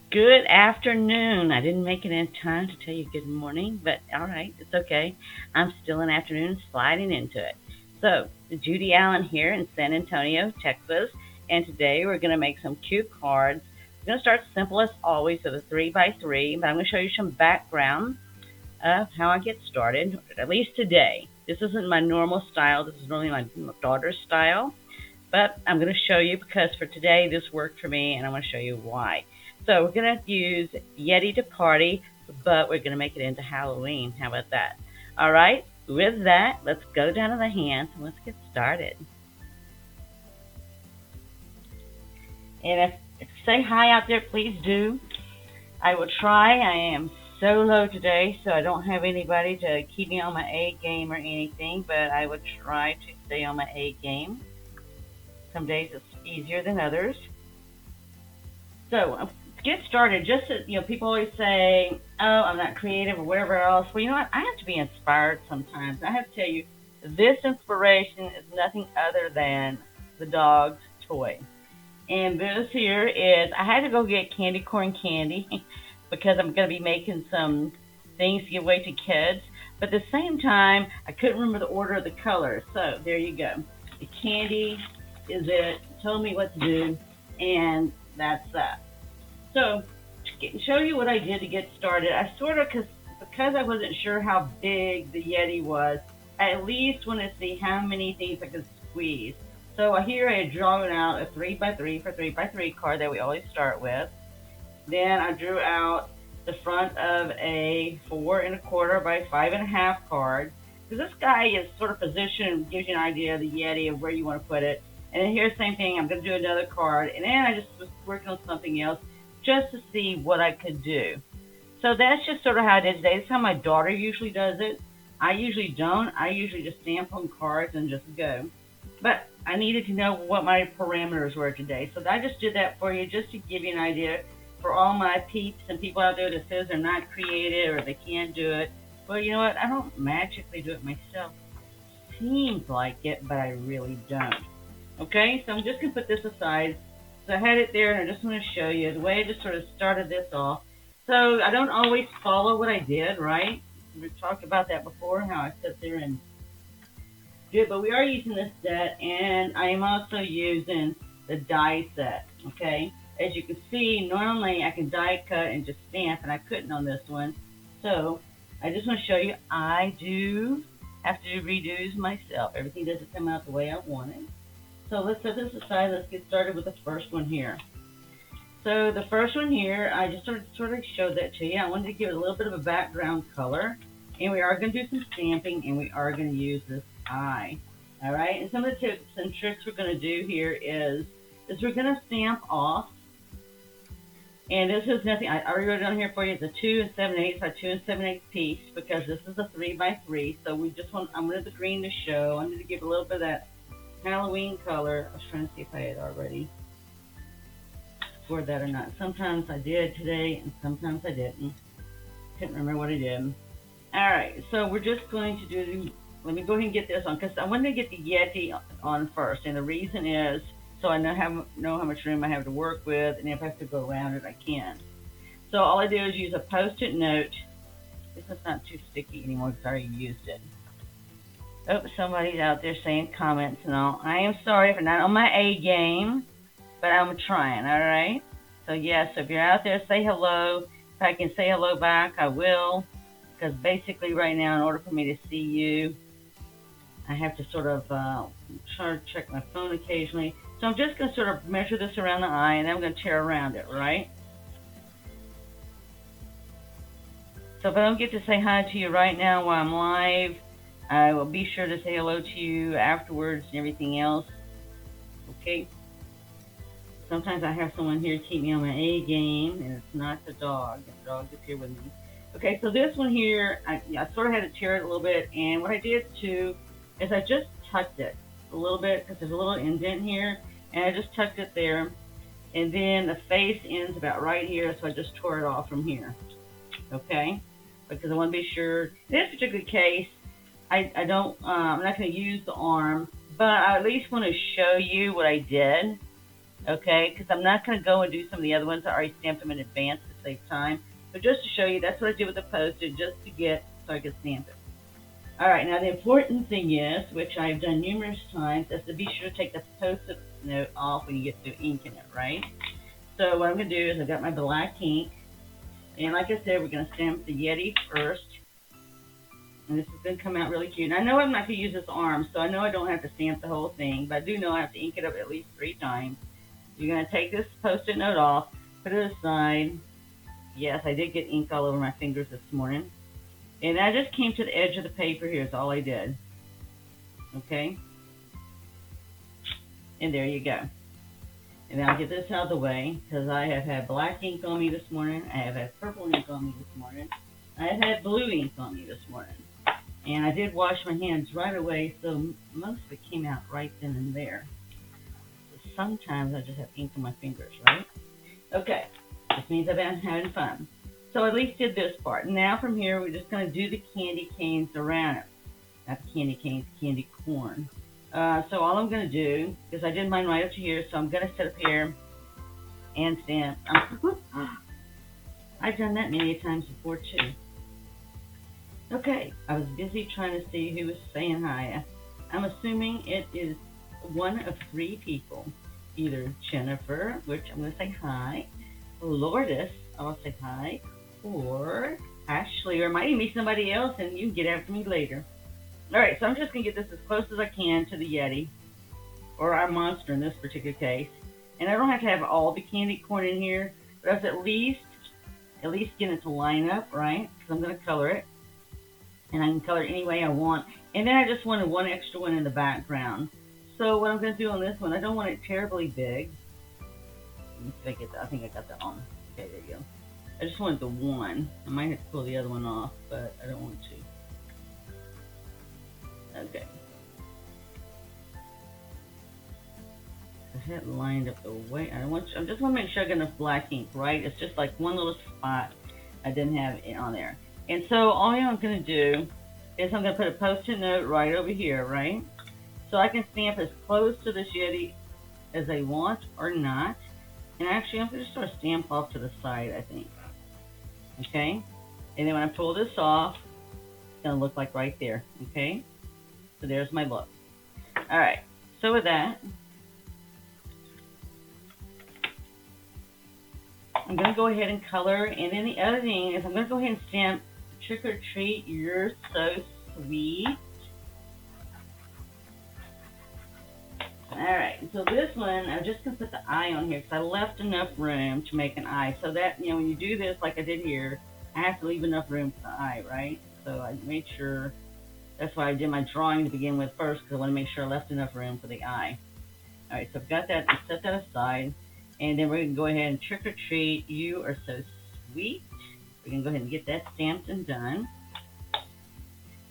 Good afternoon. I didn't make it in time to tell you good morning, but all right, it's okay. I'm still in afternoon sliding into it. So, Judy Allan here in San Antonio, Texas, and today we're going to make some cute cards. We're going to start simple as always with a 3 by 3, but I'm going to show you some background of how I get started, at least today. This isn't my normal style. This is really my daughter's style. But I'm going to show you because for today this worked for me and I want to show you why. So we're going to use Yeti to party, but we're going to make it into Halloween. How about that? All right, with that, let's go down to the hands and let's get started. And if you say hi out there, please do. I will try. I am solo today, so I don't have anybody to keep me on my A game or anything, but I would try to stay on my A game. Some days it's easier than others. So to get started, just as, people always say, "Oh, I'm not creative" or whatever else. Well, you know what? I have to be inspired sometimes. I have to tell you, this inspiration is nothing other than the dog's toy. And this here is I had to go get candy corn candy because I'm going to be making some things to give away to kids. But at the same time, I couldn't remember the order of the colors. So there you go. The candy is it. Told me what to do, and that's that. So, to show you what I did to get started, I sort of, because I wasn't sure how big the Yeti was, I at least wanted to see how many things I could squeeze. So here I had drawn out a 3 by 3 for 3 by 3 card that we always start with. Then I drew out the front of a 4 1/4 by 5 1/2 card. Because this guy is sort of positioned, gives you an idea of the Yeti of where you want to put it. And then here's the same thing. I'm going to do another card. And then I just was working on something else just to see what I could do. So that's just sort of how it is today. That's how my daughter usually does it. I usually don't. I usually just stamp on cards and just go. But I needed to know what my parameters were today. So I just did that for you just to give you an idea for all my peeps and people out there that says they're not creative or they can't do it. Well, you know what? I don't magically do it myself. Seems like it, but I really don't. Okay, so I'm just going to put this aside. So I had it there, and I just want to show you the way I just sort of started this off. So I don't always follow what I did, right? We've talked about that before, how I sit there and do it. But we are using this set, and I am also using the die set, okay? As you can see, normally I can die cut and just stamp, and I couldn't on this one. So I just want to show you I do have to do redos myself. Everything doesn't come out the way I want it. So let's set this aside. Let's get started with the first one here. So the first one here, I just sort of showed that to you. I wanted to give it a little bit of a background color. And we are going to do some stamping, and we are going to use this eye. All right, and some of the tips and tricks we're going to do here is we're going to stamp off. And this is nothing, I already wrote it on here for you. It's a 2 7/8 by 2 7/8 piece because this is a 3 by 3. So we just want, I wanted the green to show. I wanted to give a little bit of that Halloween color. I was trying to see if I had already scored that or not. Sometimes I did today, and sometimes I didn't. Couldn't remember what I did. All right, so we're just going to do. Let me go ahead and get this on because I wanted to get the Yeti on first, and the reason is so I know how much room I have to work with, and if I have to go around it, I can. So all I do is use a Post-it note. This is not too sticky anymore because I already used it. Oh, somebody's out there saying comments and all. I am sorry if I'm not on my A game, but I'm trying, all right? So, yes, if you're out there, say hello. If I can say hello back, I will. Because basically right now, in order for me to see you, I have to sort of try to check my phone occasionally. So I'm just going to sort of measure this around the eye, and then I'm going to tear around it, right? So if I don't get to say hi to you right now while I'm live, I will be sure to say hello to you afterwards and everything else. Okay? Sometimes I have someone here to keep me on my A game, and it's not the dog. The dog is here with me. Okay, so this one here, I sort of had to tear it a little bit, and what I did too is I just tucked it a little bit because there's a little indent here, and I just tucked it there, and then the face ends about right here, so I just tore it off from here. Okay, because I want to be sure. In this particular case, I don't, I'm not going to use the arm, but I at least want to show you what I did. okay? Because I'm not going to go and do some of the other ones. I already stamped them in advance to save time. But just to show you, that's what I did with the Post-it, just to get so I could stamp it. All right, now the important thing is, which I've done numerous times, is to be sure to take the Post-it note off when you get to inking it, right? So what I'm going to do is I've got my black ink, and like I said, we're going to stamp the Yeti first. And this is going to come out really cute. And I know I'm not going to use this arm, so I know I don't have to stamp the whole thing, but I do know I have to ink it up at least 3 times. You're going to take this Post-it note off, put it aside. Yes, I did get ink all over my fingers this morning. And I just came to the edge of the paper here is all I did. Okay? And there you go. And I'll get this out of the way because I have had black ink on me this morning. I have had purple ink on me this morning. I have had blue ink on me this morning. And I did wash my hands right away, so most of it came out right then and there. So sometimes I just have ink on my fingers, right? Okay, this means I've been having fun. So I at least did this part. Now from here, we're just going to do the candy canes around it. Not the candy canes, candy corn. So all I'm going to do, because I did mine right up to here, so I'm going to sit up here and stamp. I've done that many times before, too. Okay, I was busy trying to see who was saying hi. I'm assuming it is one of 3 people. Either Jennifer, which I'm going to say hi, Lourdes, I'll say hi, or Ashley, or it might even be somebody else, and you can get after me later. All right, so I'm just going to get this as close as I can to the Yeti, or our monster in this particular case. And I don't have to have all the candy corn in here, but I was at least get it to line up, right? Because I'm going to color it. And I can color it any way I want. And then I just wanted one extra one in the background. So what I'm going to do on this one, I don't want it terribly big. Let me see if I get that. I think I got that on. Okay, there you go. I just wanted the one. I might have to pull the other one off, but I don't want to. Okay. I had it lined up the way I want. I just want to make sure I got enough black ink, right? It's just like one little spot I didn't have it on there. And so all I'm going to do is I'm going to put a Post-it note right over here, right? So I can stamp as close to this Yeti as I want or not. And actually, I'm going to sort of stamp off to the side, I think. Okay? And then when I pull this off, it's going to look like right there. Okay? So there's my look. All right. So with that, I'm going to go ahead and color. And then the other thing is I'm going to go ahead and stamp Trick or Treat, You're So Sweet. Alright, so this one, I'm just going to put the eye on here because I left enough room to make an eye. So that, when you do this like I did here, I have to leave enough room for the eye, right? So I made sure, that's why I did my drawing to begin with first, because I want to make sure I left enough room for the eye. Alright, so I've got that, and set that aside. And then we're going to go ahead and Trick or Treat, You Are So Sweet. We're going to go ahead and get that stamped and done.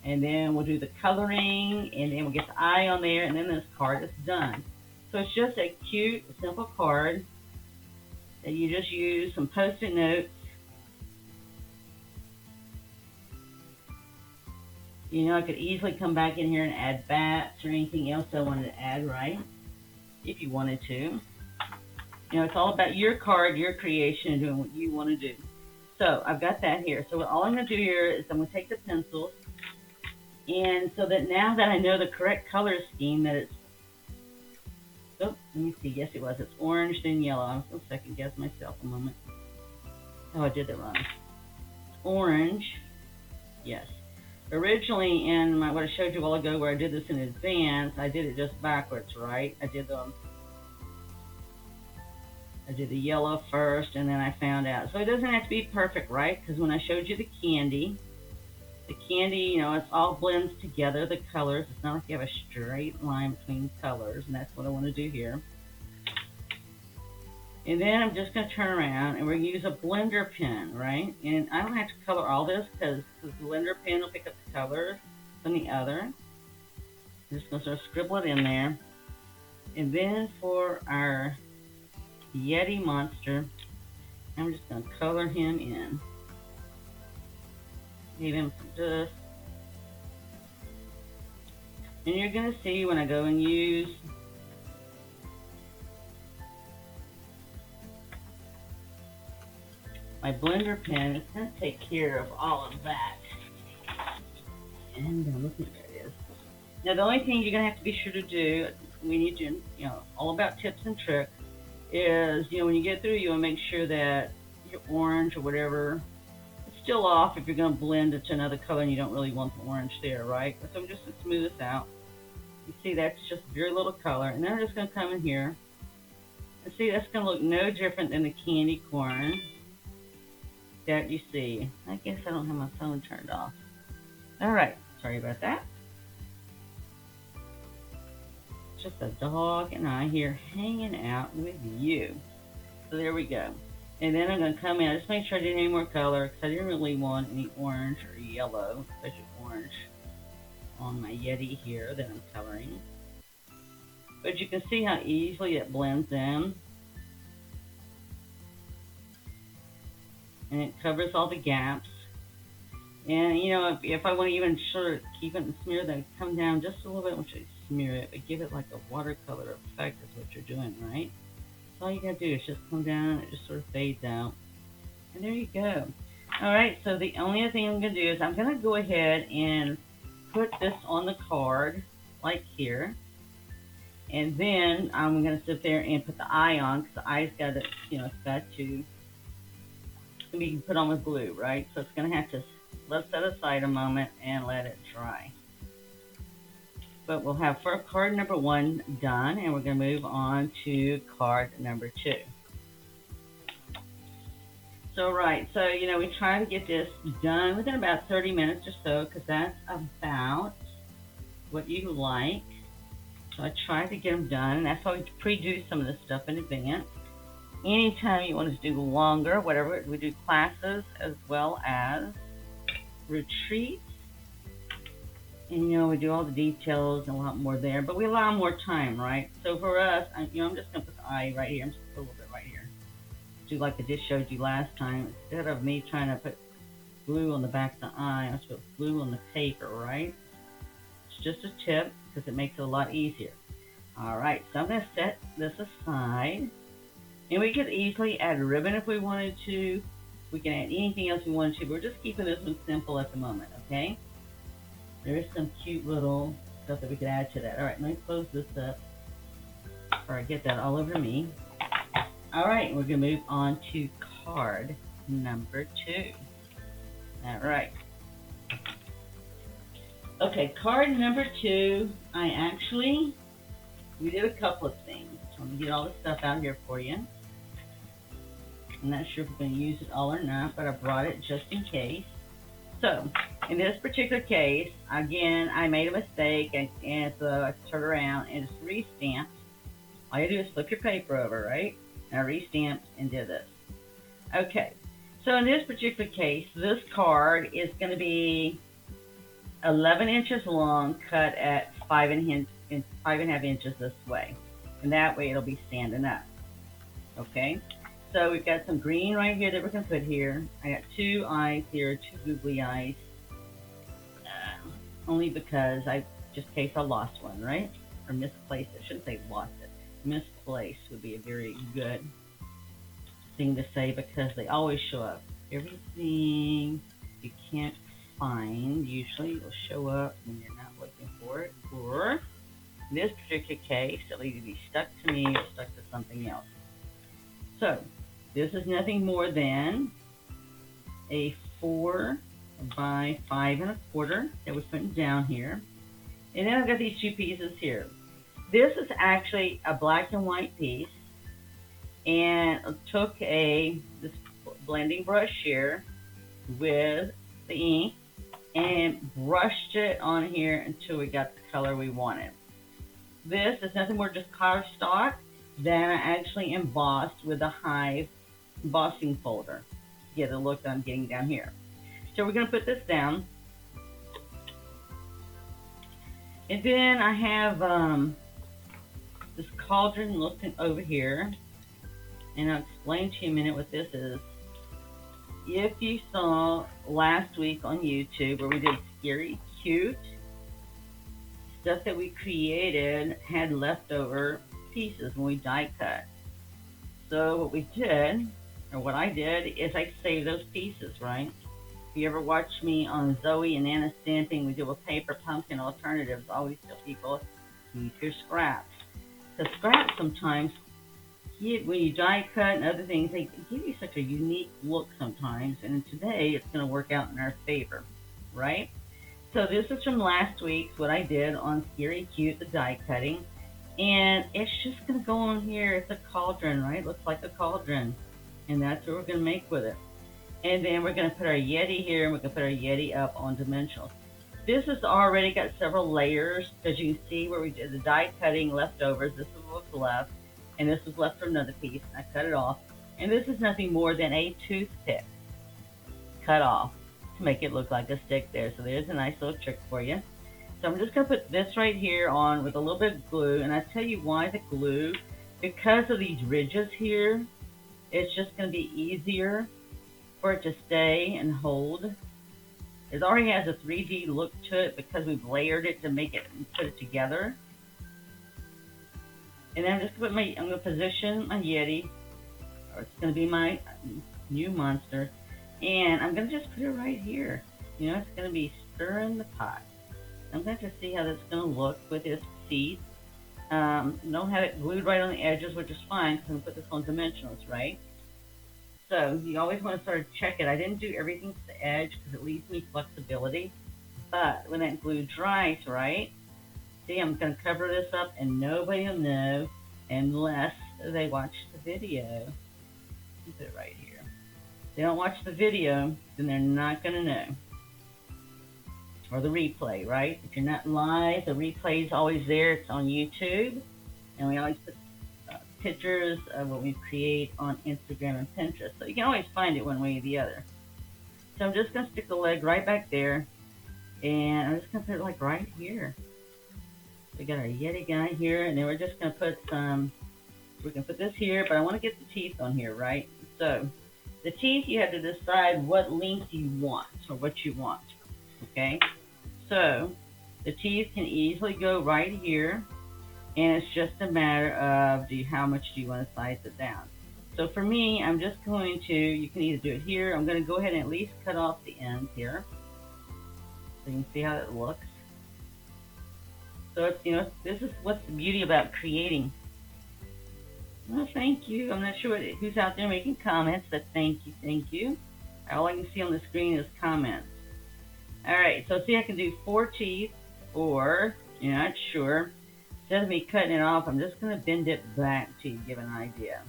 And then we'll do the coloring, and then we'll get the eye on there, and then this card is done. So it's just a cute, simple card that you just use some Post-it notes. I could easily come back in here and add bats or anything else I wanted to add, right? If you wanted to. It's all about your card, your creation, and doing what you want to do. So I've got that here. So all I'm going to do here is I'm going to take the pencils, and so that now that I know the correct color scheme, that it's, let me see, yes it was, it's orange then yellow. I was going to second guess myself a moment. Oh, I did that wrong. Orange, yes. Originally in what I showed you a while ago where I did this in advance, I did it just backwards, right? I did the yellow first, and then I found out. So it doesn't have to be perfect, right? Because when I showed you the candy, it all blends together, the colors. It's not like you have a straight line between colors, and that's what I want to do here. And then I'm just going to turn around, and we're going to use a blender pen, right? And I don't have to color all this because the blender pen will pick up the colors from the other. I'm just going to sort of scribble it in there. And then for our Yeti monster, I'm just going to color him in. Give him some dust. And you're going to see when I go and use my blender pen is going to take care of all of that. And look at there it is. Now the only thing you're going to have to be sure to do when you do, all about tips and tricks is, when you get through, you want to make sure that your orange or whatever is still off if you're going to blend it to another color and you don't really want the orange there, right? So I'm just going to smooth this out. You see that's just very little color. And then I'm just going to come in here and see that's going to look no different than the candy corn that you see. I guess I don't have my phone turned off. All right, sorry about that. Just a dog and I here hanging out with you. So there we go. And then I'm going to come in. I just make sure I didn't have any more color because I didn't really want any orange or yellow, especially orange, on my Yeti here that I'm coloring. But you can see how easily it blends in. And it covers all the gaps. And if I want to even sort of keep it and smear that, come down just a little bit once you smear it, but give it like a watercolor effect is what you're doing, right? So all you gotta do is just come down and it just sort of fades out. And there you go. Alright, so the only other thing I'm gonna do is I'm gonna go ahead and put this on the card, like here. And then I'm gonna sit there and put the eye on, because the eye's got to, it's got to be put on with glue, right? So it's gonna have to, let's set aside a moment and let it dry. But we'll have for card number 1 done, and we're going to move on to card number 2. So, right, so, we try to get this done within about 30 minutes or so, because that's about what you like. So I try to get them done, and that's why we pre-do some of this stuff in advance. Anytime you want to do longer, whatever, we do classes as well as retreats. And we do all the details and a lot more there, but we allow more time, right? So for us, I'm just gonna put the eye right here. I'm just gonna put a little bit right here. Do like I just showed you last time. Instead of me trying to put glue on the back of the eye, I just put glue on the paper, right? It's just a tip because it makes it a lot easier. All right, so I'm gonna set this aside, and we could easily add a ribbon if we wanted to. We can add anything else we wanted to, but we're just keeping this one simple at the moment, okay? There's some cute little stuff that we could add to that. All right, let me close this up before I get that all over me. All right, we're going to move on to card number 2. All right. Okay, card number 2, we did a couple of things. So I'm going to get all the stuff out here for you. I'm not sure if we're going to use it all or not, but I brought it just in case. So, in this particular case, again, I made a mistake, and so I turned around and just re-stamped. All you do is flip your paper over, right? And I re-stamped and did this. Okay, so in this particular case, this card is going to be 11 inches long, cut at 5.5 inches this way. And that way it'll be standing up. Okay? So we've got some green right here that we're going to put here. I got 2 eyes here, 2 googly eyes. Only because just in case I lost one, right? Or misplaced it. I shouldn't say lost it. Misplaced would be a very good thing to say because they always show up. Everything you can't find usually will show up when you're not looking for it. Or in this particular case, it'll either be stuck to me or stuck to something else. So, this is nothing more than a 4 by 5 1/4 that we're putting down here. And then I've got these 2 pieces here. This is actually a black and white piece. And I took this blending brush here with the ink and brushed it on here until we got the color we wanted. This is nothing more just cardstock that I actually embossed with a Hive embossing folder to get the look that I'm getting down here. So we're going to put this down. And then I have this cauldron looking over here. And I'll explain to you in a minute what this is. If you saw last week on YouTube where we did Scary Cute, stuff that we created had leftover pieces when we die cut. So what we did or what I did, is I saved those pieces, right? If you ever watch me on Zoe and Anna Stamping, we do a paper pumpkin alternatives. I always tell people, keep your scraps. The scraps sometimes, when you die cut and other things, they give you such a unique look sometimes. And today, it's going to work out in our favor, right? So this is from last week's, what I did on Scary Cute, the die cutting. And it's just going to go on here. It's a cauldron, right? Looks like a cauldron. And that's what we're going to make with it. And then we're going to put our Yeti here, and we're going to put our Yeti up on dimensionals. This has already got several layers, because you can see where we did the die cutting leftovers. This is what's left, and this was left from another piece. I cut it off. And this is nothing more than a toothpick cut off to make it look like a stick there. So there's a nice little trick for you. So I'm just going to put this right here on with a little bit of glue. And I tell you why the glue, because of these ridges here, it's just going to be easier for it to stay and hold. It already has a 3D look to it because we've layered it to make it and put it together. And then I'm just going to position my Yeti, or it's going to be my new monster. And I'm going to just put it right here. You know, it's going to be stirring the pot. I'm going to see how that's going to look with its teeth. Don't have it glued right on the edges, which is fine because I'm going to put this on dimensionals, right? So you always want to sort of check it. I didn't do everything to the edge because it leaves me flexibility. But when that glue dries, right, see, I'm going to cover this up and nobody will know unless they watch the video. Put it right here. If they don't watch the video, then they're not going to know. Or the replay, right? If you're not live, the replay is always there. It's on YouTube. And we always put pictures of what we create on Instagram and Pinterest. So you can always find it one way or the other. So I'm just going to stick the leg right back there. And I'm just going to put it like right here. We got our Yeti guy here. And then we're just going to put some, we can put this here, but I want to get the teeth on here, right? So the teeth, you have to decide what length you want or what you want. Okay? So the teeth can easily go right here. And it's just a matter of how much do you want to size it down. So for me, I'm just going to, you can either do it here. I'm going to go ahead and at least cut off the ends here. So you can see how it looks. So it's, you know, this is what's the beauty about creating. Well, thank you. I'm not sure who's out there making comments, but thank you, thank you. All I can see on the screen is comments. All right, so see, I can do 4 teeth, or you're not sure. Instead of me cutting it off, I'm just going to bend it back to give an idea.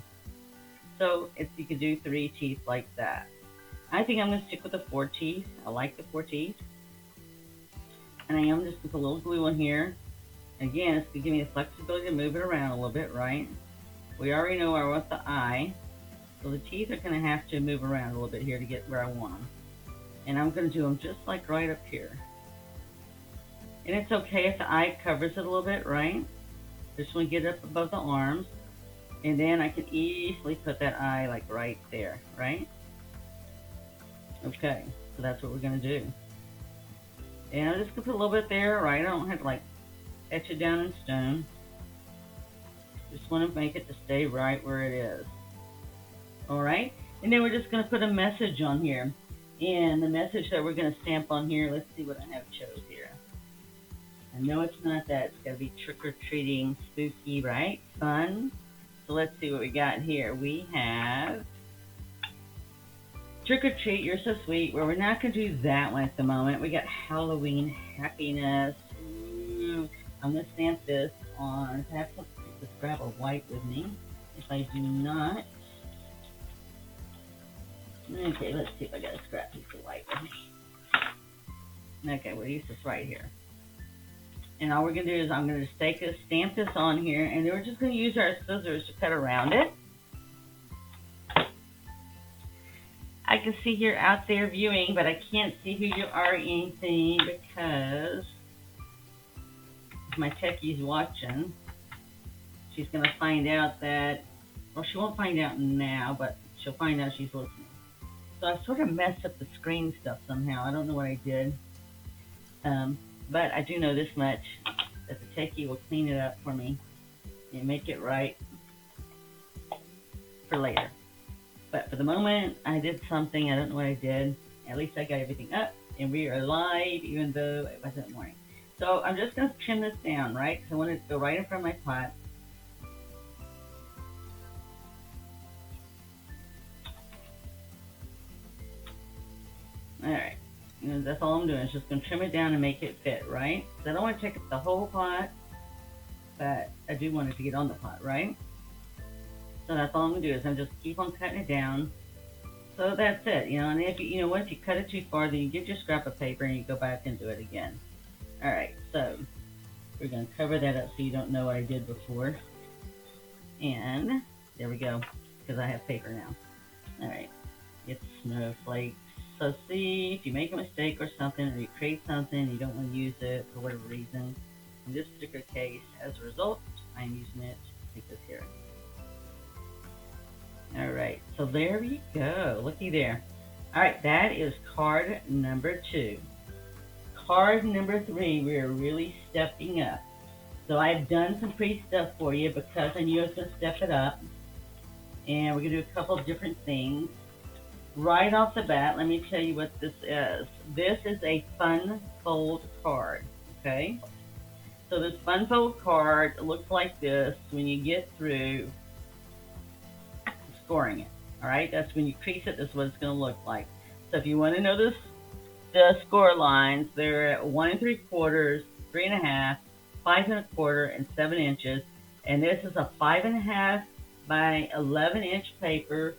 So if you could do 3 teeth like that. I think I'm going to stick with the 4 teeth. I like the 4 teeth. And I am just going to put a little glue on here. Again, it's going to give me the flexibility to move it around a little bit, right? We already know I want the eye. So the teeth are going to have to move around a little bit here to get where I want them. And I'm going to do them just like right up here. And it's okay if the eye covers it a little bit, right? Just want to get it up above the arms. And then I can easily put that eye like right there, right? Okay, so that's what we're going to do. And I'm just going to put a little bit there, right? I don't have to like etch it down in stone. Just want to make it to stay right where it is. All right? And then we're just going to put a message on here. And the message that we're going to stamp on here, let's see what I have chose here. I know it's not that. It's got to be trick-or-treating, spooky, right? Fun. So let's see what we got here. We have trick-or-treat, you're so sweet. Well, we're not going to do that one at the moment. We got Halloween, happiness. Ooh, I'm going to stamp this on. I have to grab a white with me. If I do not. Okay, let's see if I got a scrap piece of white with me. Okay, we'll use this right here. And all we're going to do is I'm going to stamp this on here, and then we're just going to use our scissors to cut around it. I can see you're out there viewing, but I can't see who you are or anything because if my techie's watching, she's going to find out that, well, she won't find out now, but she'll find out she's listening. So I sort of messed up the screen stuff somehow. I don't know what I did. But I do know this much, that the techie will clean it up for me and make it right for later. But for for the moment, I did something. I don't know what I did. At least I got everything up, and we are live, even though it wasn't morning. So I'm just going to trim this down, right? Because I want it to go right in front of my pot. All right. And that's all I'm doing is just going to trim it down and make it fit, right? Because I don't want to take up the whole pot, but I do want it to get on the pot, right? So that's all I'm going to do is I'm just keep on cutting it down. So that's it, and if once you cut it too far, then you get your scrap of paper and you go back and do it again. All right, so we're going to cover that up so you don't know what I did before. And there we go, because I have paper now. All right, get the snowflakes. So see, if you make a mistake or something, or you create something, you don't want to use it for whatever reason. In this particular case, as a result, I'm using it to take this here. All right, so there you go. Looky there. All right, that is card number 2. Card number 3, we're really stepping up. So I've done some pre-stuff for you because I knew I was going to step it up. And we're going to do a couple of different things. Right off the bat, let me tell you what this is. This is a fun fold card, okay? So this fun fold card looks like this when you get through scoring it. All right, that's when you crease it. This is what it's going to look like. So if you want to know the score lines, they're at 1 3/4, 3 1/2, 5 1/4, and 7 inches. And this is a 5 1/2 by 11 inch paper,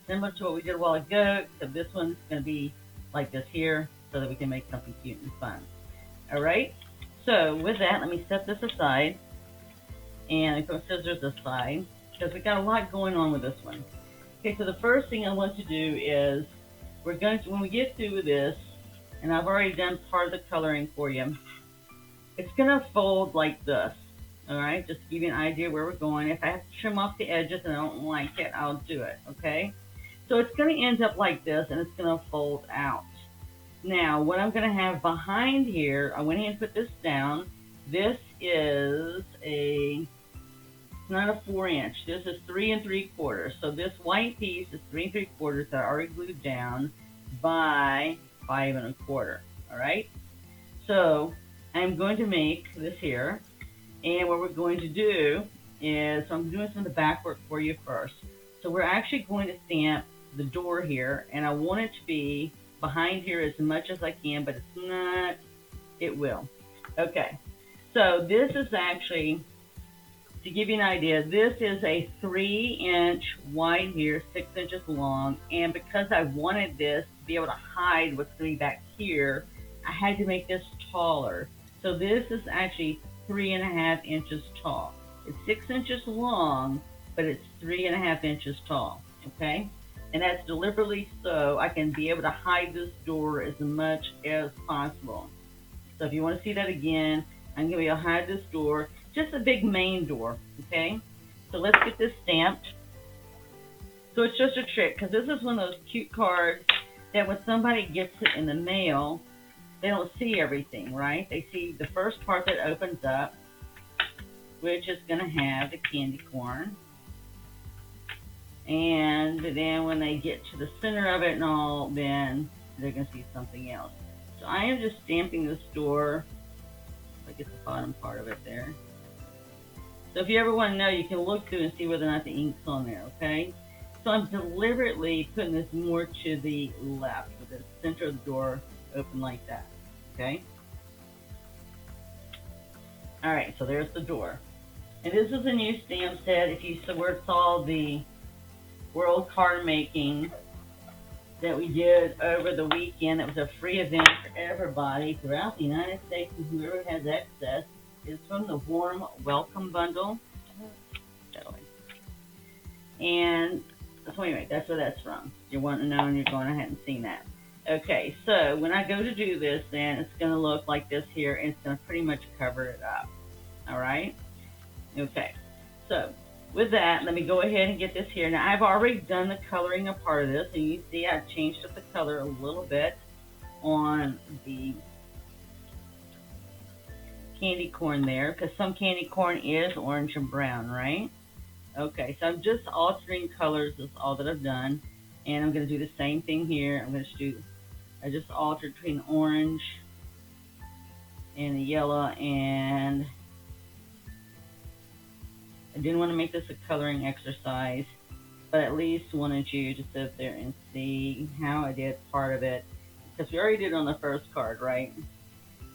similar to what we did a while ago. So this one's going to be like this here, so that we can make something cute and fun. All right. So with that, let me set this aside and put scissors aside, because we got a lot going on with this one. Okay, so the first thing I want to do is when we get through with this, and I've already done part of the coloring for you, it's going to fold like this. All right, just to give you an idea where we're going. If I have to trim off the edges and I don't like it, I'll do it, okay? So it's going to end up like this, and it's going to fold out. Now, what I'm going to have behind here, I went ahead and put this down. This is not a 4-inch. This is 3 3/4. So this white piece is 3 3/4 that I already glued down by 5 1/4. All right. So I'm going to make this here, and what we're going to do is, so I'm doing some of the back work for you first. So we're actually going to stamp the door here, and I want it to be behind here as much as I can, but it's not. It will. Okay. So this is actually, to give you an idea, this is a 3-inch wide here, 6 inches long, and because I wanted this to be able to hide what's going to be back here, I had to make this taller. So this is actually 3 1/2 inches tall. It's 6 inches long, but it's 3 1/2 inches tall, okay? And that's deliberately so I can be able to hide this door as much as possible. So if you want to see that again, I'm going to be able to hide this door. Just a big main door, okay? So let's get this stamped. So it's just a trick, because this is one of those cute cards that when somebody gets it in the mail, they don't see everything, right? They see the first part that opens up, which is going to have the candy corn. And then when they get to the center of it and all, then they're going to see something else. So I am just stamping this door. I get the bottom part of it there. So if you ever want to know, you can look through and see whether or not the ink's on there, okay? So I'm deliberately putting this more to the left, with the center of the door open like that, okay? All right, so there's the door. And this is a new stamp set. If you saw the World Card Making that we did over the weekend, it was a free event for everybody throughout the United States, and whoever has access. It's from the Warm Welcome Bundle. And so anyway, that's where that's from. You want to know, and you're going ahead and seen that. Okay, so when I go to do this, then it's going to look like this here, and it's going to pretty much cover it up. All right? Okay, so with that, let me go ahead and get this here. Now, I've already done the coloring of part of this, and you see I've changed up the color a little bit on the candy corn there, because some candy corn is orange and brown, right? Okay, so I'm just altering colors is all that I've done. And I'm going to do the same thing here. I just altered between orange and the yellow, and I didn't want to make this a coloring exercise, but at least wanted you to sit there and see how I did part of it, because we already did it on the first card, right?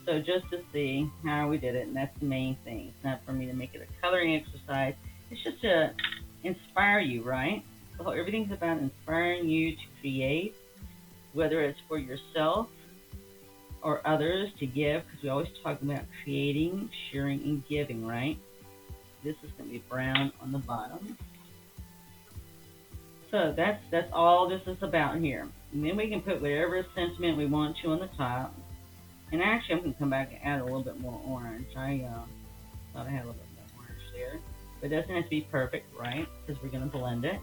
So just to see how we did it, and that's the main thing. It's not for me to make it a coloring exercise. It's just to inspire you, right? So everything's about inspiring you to create, whether it's for yourself or others to give, because we always talk about creating, sharing, and giving, right? This is going to be brown on the bottom. So that's all this is about here. And then we can put whatever sentiment we want to on the top. And actually, I'm going to come back and add a little bit more orange. I thought I had a little bit more orange there. But it doesn't have to be perfect, right? Because we're going to blend it.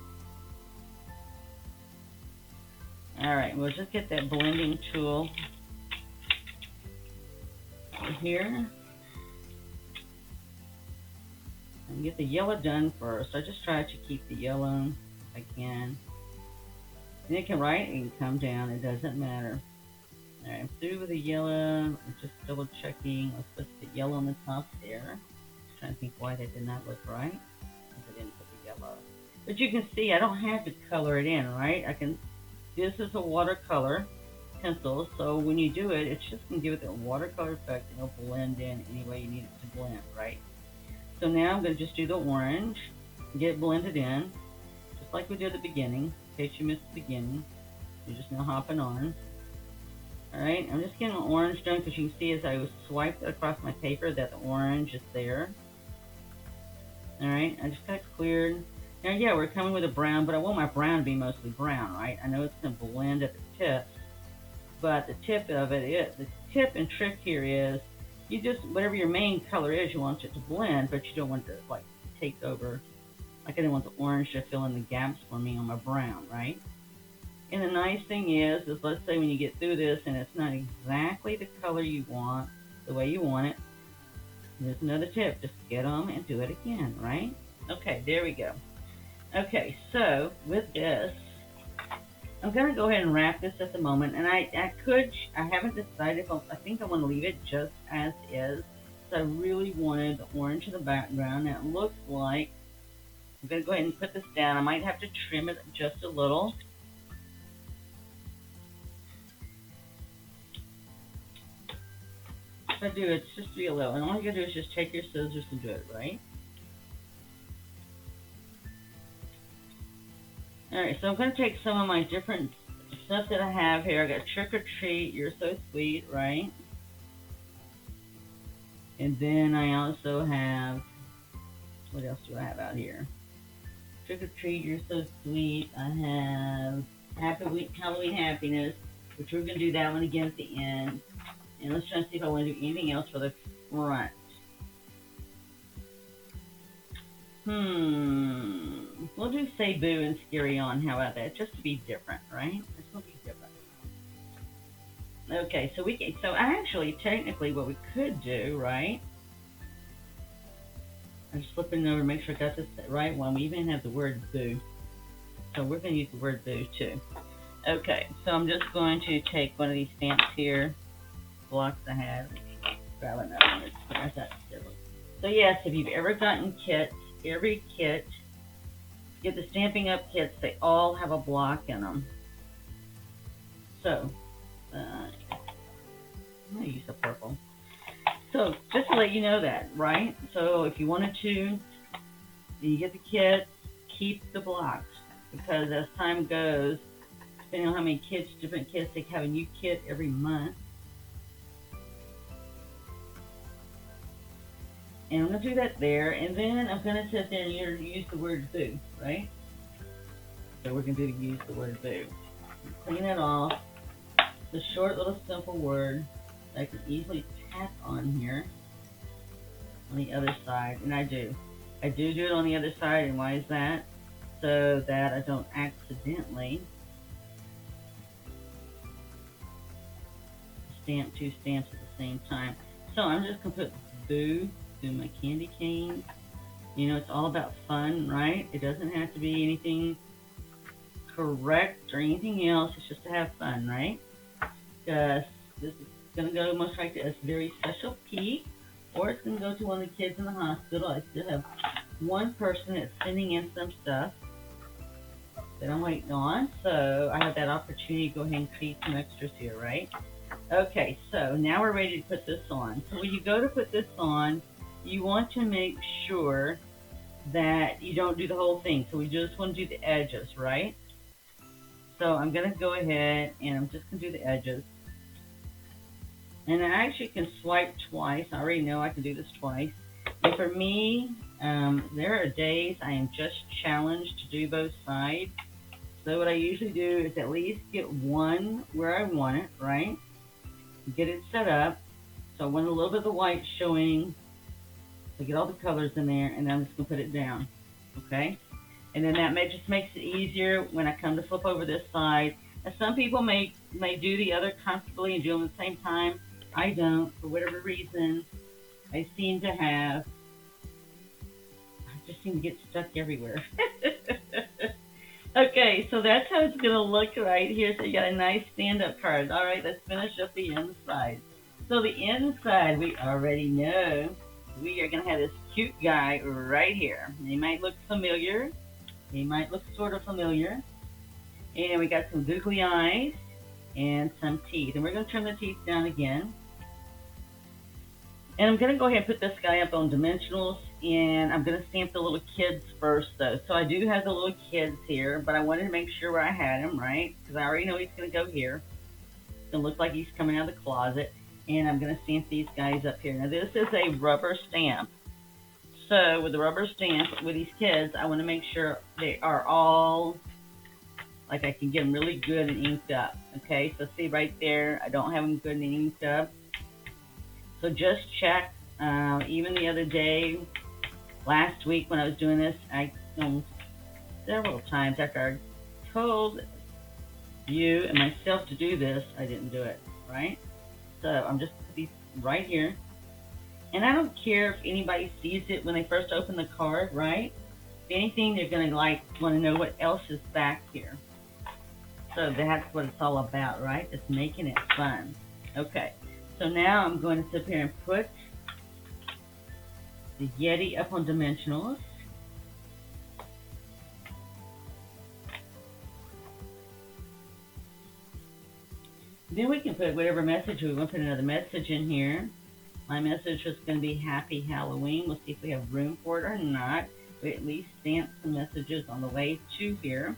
All right, we'll just get that blending tool here. And get the yellow done first. I just try to keep the yellow if I can. And it can write and come down. It doesn't matter. All right, I'm through with the yellow. I'm just double checking. Let's put the yellow on the top there. Just trying to think why that did not look right. Because I didn't put the yellow. But you can see I don't have to color it in, right? This is a watercolor pencil, so when you do it, it's just going to give it that watercolor effect, and it'll blend in any way you need it to blend, right? So now I'm going to just do the orange, get it blended in, just like we did at the beginning, in case you missed the beginning. You're just now hopping on. Alright, I'm just getting the orange done because you can see as I swipe it across my paper that the orange is there. Alright, I just got it cleared. Now, yeah, we're coming with a brown, but I want my brown to be mostly brown, right? I know it's going to blend at the tip, but the tip and trick here is, you just, whatever your main color is, you want it to blend, but you don't want it to, like, take over. Like, I didn't want the orange to fill in the gaps for me on my brown, right? And the nice thing is let's say when you get through this and it's not exactly the color you want, the way you want it, there's another tip. Just get them and do it again, right? Okay, there we go. Okay, so with this, I'm going to go ahead and wrap this at the moment. And I haven't decided if I think I want to leave it just as is. So I really wanted the orange in the background. Now it looks like, I'm going to go ahead and put this down. I might have to trim it just a little. If I do, it's just real low. And all you gotta do is just take your scissors and do it, right? Alright, so I'm gonna take some of my different stuff that I have here. I got Trick or Treat, You're So Sweet, right? And then I also have, what else do I have out here? Trick or Treat, You're So Sweet. I have Halloween Happiness, which we're gonna do that one again at the end. And let's try to see if I want to do anything else for the front. We'll do Say Boo and Scary On. How about that? Just to be different, right? It's going to be different. Okay, so actually, technically, what we could do, right? I'm just flipping over to make sure I got this right one. We even have the word boo. So we're going to use the word boo too. Okay, so I'm just going to take one of these stamps here. Blocks I have. Grab another one. Where's that? So yes, if you've ever gotten kits, every kit, get the Stampin' Up! Kits, they all have a block in them. So, I'm going to use the purple. So, just to let you know that, right? So, if you wanted to, you get the kit, keep the blocks. Because as time goes, depending on how many kits, different kits, they have a new kit every month. And I'm going to do that there, and then I'm going to sit there and use the word boo, right? So we're going to use the word boo. Clean it off. It's a short little simple word that I can easily tap on here on the other side, and I do. I do it on the other side, and why is that? So that I don't accidentally stamp two stamps at the same time. So I'm just going to put boo through my candy cane. You know, it's all about fun, right? It doesn't have to be anything correct or anything else. It's just to have fun, right? Because this is going to go most likely as a very special peek, or it's going to go to one of the kids in the hospital. I still have one person that's sending in some stuff that I'm waiting on, so I have that opportunity to go ahead and create some extras here, right? Okay, so now we're ready to put this on. So when you go to put this on, you want to make sure that you don't do the whole thing. So we just want to do the edges, right? So I'm going to go ahead and I'm just going to do the edges. And I actually can swipe twice. I already know I can do this twice. And for me, there are days I am just challenged to do both sides. So what I usually do is at least get one where I want it, right? Get it set up. So I want a little bit of the white showing. So get all the colors in there, and then I'm just going to put it down, okay? And then that just makes it easier when I come to flip over this side. And some people may do the other comfortably and do them at the same time. I don't, for whatever reason. I just seem to get stuck everywhere. Okay, so that's how it's going to look right here. So you got a nice stand-up card. All right, let's finish up the inside. So the inside, we already know we are going to have this cute guy right here. He might look familiar. He might look sort of familiar. And we got some googly eyes and some teeth. And we're going to trim the teeth down again. And I'm going to go ahead and put this guy up on dimensionals, and I'm going to stamp the little kids first, though. So I do have the little kids here, but I wanted to make sure where I had him, right? Because I already know he's going to go here. It's going to look like he's coming out of the closet, and I'm going to stamp these guys up here. Now, this is a rubber stamp. So with the rubber stamp, with these kids, I want to make sure they are all, like I can get them really good and inked up. Okay, so see right there, I don't have them good and inked up. So just check. Even the other day, last week when I was doing this, I several times after I told you and myself to do this, I didn't do it, right? So I'm just put these right here. And I don't care if anybody sees it when they first open the card, right? If anything, they're going to want to know what else is back here. So that's what it's all about, right? It's making it fun. Okay. So now I'm going to sit here and put the Yeti up on dimensionals. Then we can put whatever message we want to put another message in here. My message is going to be Happy Halloween. We'll see if we have room for it or not. We at least stamp some messages on the way to here.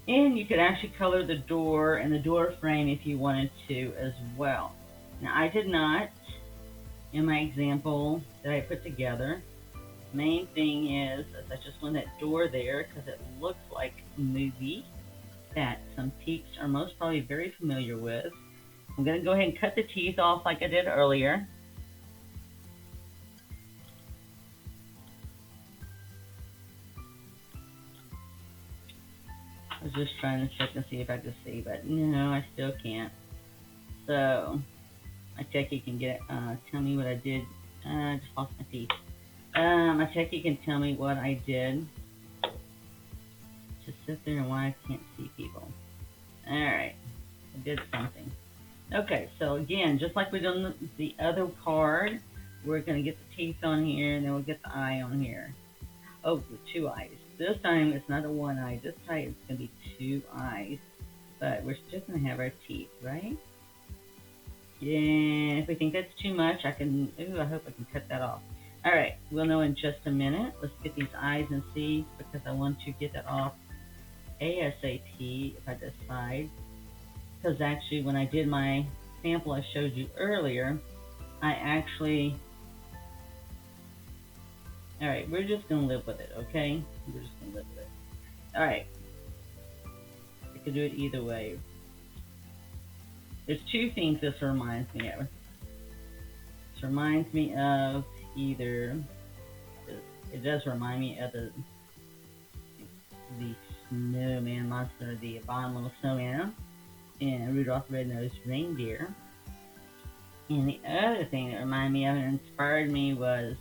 And you could actually color the door and the door frame if you wanted to as well. Now, I did not in my example that I put together. Main thing is I just want that door there because it looks like a movie that some peeps are most probably very familiar with. I'm going to go ahead and cut the teeth off like I did earlier. I was just trying to check and see if I could see, but no, I still can't. So I check you can tell me what I did. I just lost my teeth. I check you can tell me what I did. Just sit there and why I can't see people. Alright, I did something. Okay, so again, just like we did on the other card, we're going to get the teeth on here, and then we'll get the eye on here. Oh, the two eyes. This time it's not a one eye. This time it's going to be two eyes. But we're just going to have our teeth, right? And if we think that's too much, I hope I can cut that off. Alright, we'll know in just a minute. Let's get these eyes and see, because I want to get that off ASAP if I decide. Because actually, when I did my sample I showed you earlier, Alright, we're just going to live with it, okay? We're just going to live with it. Alright. I could do it either way. There's two things this reminds me of. This reminds me of either, it does remind me of the snowman monster, the abominable snowman, and Rudolph the Red-Nosed Reindeer. And the other thing that reminded me of and inspired me was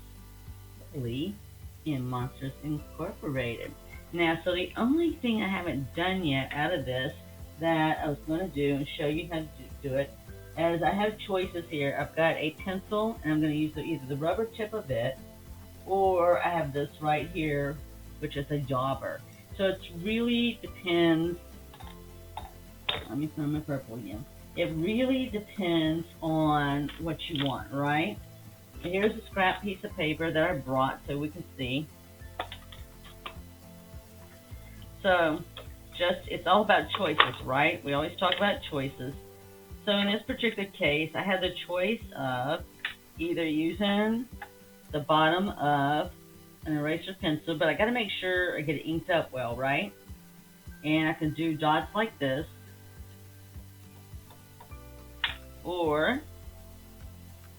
Lee in Monsters Incorporated. Now, so the only thing I haven't done yet out of this that I was going to do and show you how to do it is I have choices here. I've got a pencil, and I'm going to use either the rubber tip of it, or I have this right here, which is a dauber. So it really depends. Let me find my purple again. It really depends on what you want, right? And here's a scrap piece of paper that I brought so we can see. So it's all about choices, right? We always talk about choices. So in this particular case, I had the choice of either using the bottom of an eraser pencil, but I got to make sure I get it inked up well, right? And I can do dots like this, and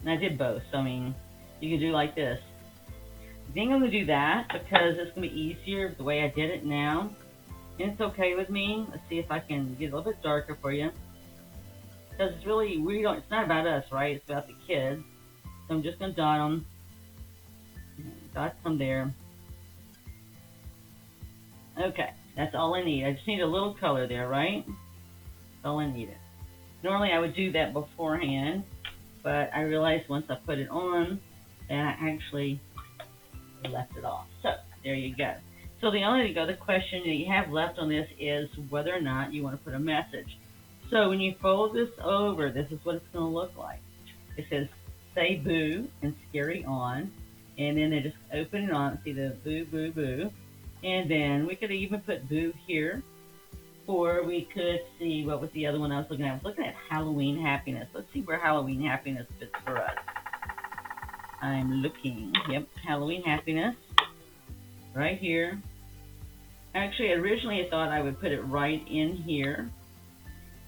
I did both, so I mean, you can do like this. I think I'm going to do that because it's going to be easier the way I did it now. And it's okay with me. Let's see if I can get a little bit darker for you. Because it's really, it's not about us, right? It's about the kids. So I'm just going to dot them. Dot some there. Okay, that's all I need. I just need a little color there, right? That's all I needed. Normally I would do that beforehand, but I realized once I put it on, that I actually left it off. So there you go. So the other question that you have left on this is whether or not you want to put a message. So when you fold this over, this is what it's going to look like. It says, say boo and scary on. And then they just open it on, see the boo, boo, boo. And then we could even put boo here. Or we could see, what was the other one I was looking at? I was looking at Halloween happiness. Let's see where Halloween happiness fits for us. I'm looking. Yep, Halloween happiness. Right here. Actually, originally I thought I would put it right in here.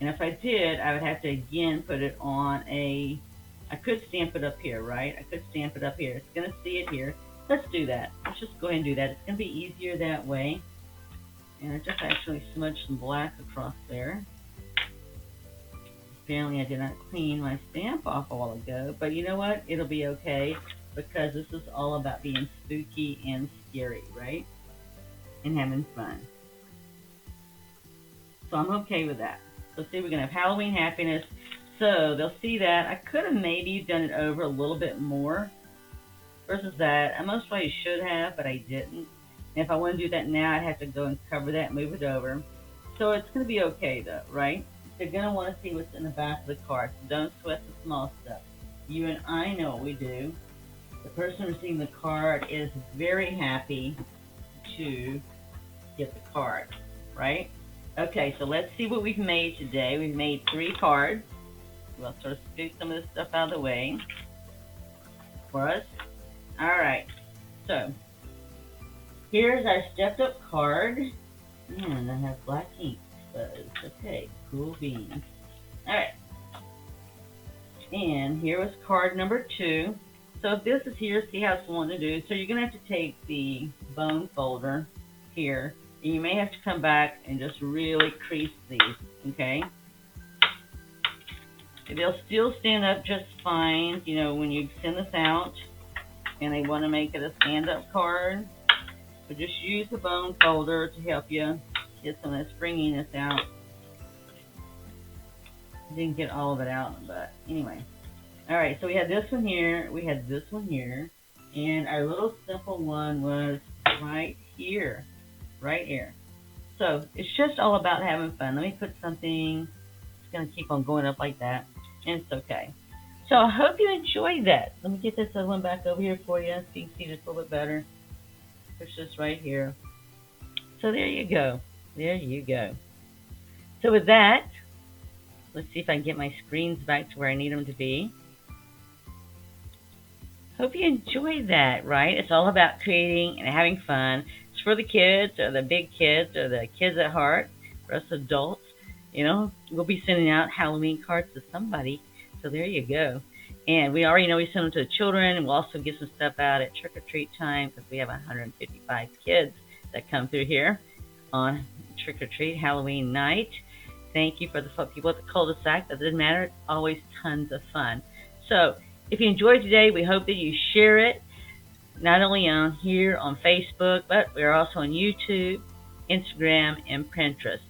And if I did, I would have to again put it on I could stamp it up here, right? I could stamp it up here. It's going to see it here. Let's do that. Let's just go ahead and do that. It's going to be easier that way. And I just actually smudged some black across there. Apparently I did not clean my stamp off a while ago. But you know what? It'll be okay because this is all about being spooky and scary, right? And having fun. So I'm okay with that. So see, we're going to have Halloween happiness. So they'll see that. I could have maybe done it over a little bit more versus that. I most probably should have, but I didn't. And if I want to do that now, I'd have to go and cover that, move it over. So it's going to be okay though, right? They're going to want to see what's in the back of the card. So don't sweat the small stuff. You and I know what we do. The person receiving the card is very happy to get the card, right? Okay, so let's see what we've made today. We've made 3 cards. We'll sort of scoot some of this stuff out of the way for us. All right, so here's our stepped up card. And I have black ink, so it's okay. Cool beans. All right, and here was card number 2. So this is here, see how it's wanting to do. So you're going to have to take the bone folder here, and you may have to come back and just really crease these, okay? They'll still stand up just fine, you know, when you send this out and they want to make it a stand-up card. But just use the bone folder to help you get some of that springiness out. Didn't get all of it out, but anyway. All right, so we had this one here, we had this one here, and our little simple one was right here, right here. So it's just all about having fun. Let me put something, it's going to keep on going up like that, and it's okay. So I hope you enjoyed that. Let me get this other one back over here for you so you can see this a little bit better. Push this right here. So there you go. There you go. So with that, let's see if I can get my screens back to where I need them to be. Hope you enjoyed that, right? It's all about creating and having fun. It's for the kids or the big kids or the kids at heart, for us adults. You know, we'll be sending out Halloween cards to somebody. So there you go. And we already know we send them to the children, and we'll also get some stuff out at trick-or-treat time because we have 155 kids that come through here on trick-or-treat Halloween night. Thank you for the people at the cul-de-sac. That doesn't matter. It's always tons of fun. So if you enjoyed today, we hope that you share it, not only on here on Facebook, but we're also on YouTube. Instagram, and Pinterest.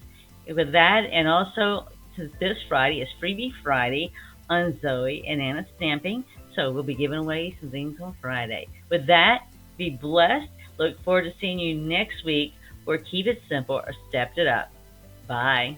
With that, and also since this Friday is Freebie Friday on Zoe and Anna Stamping, so we'll be giving away some things on Friday. With that, be blessed. Look forward to seeing you next week or Keep It Simple or Stepped It Up. Bye.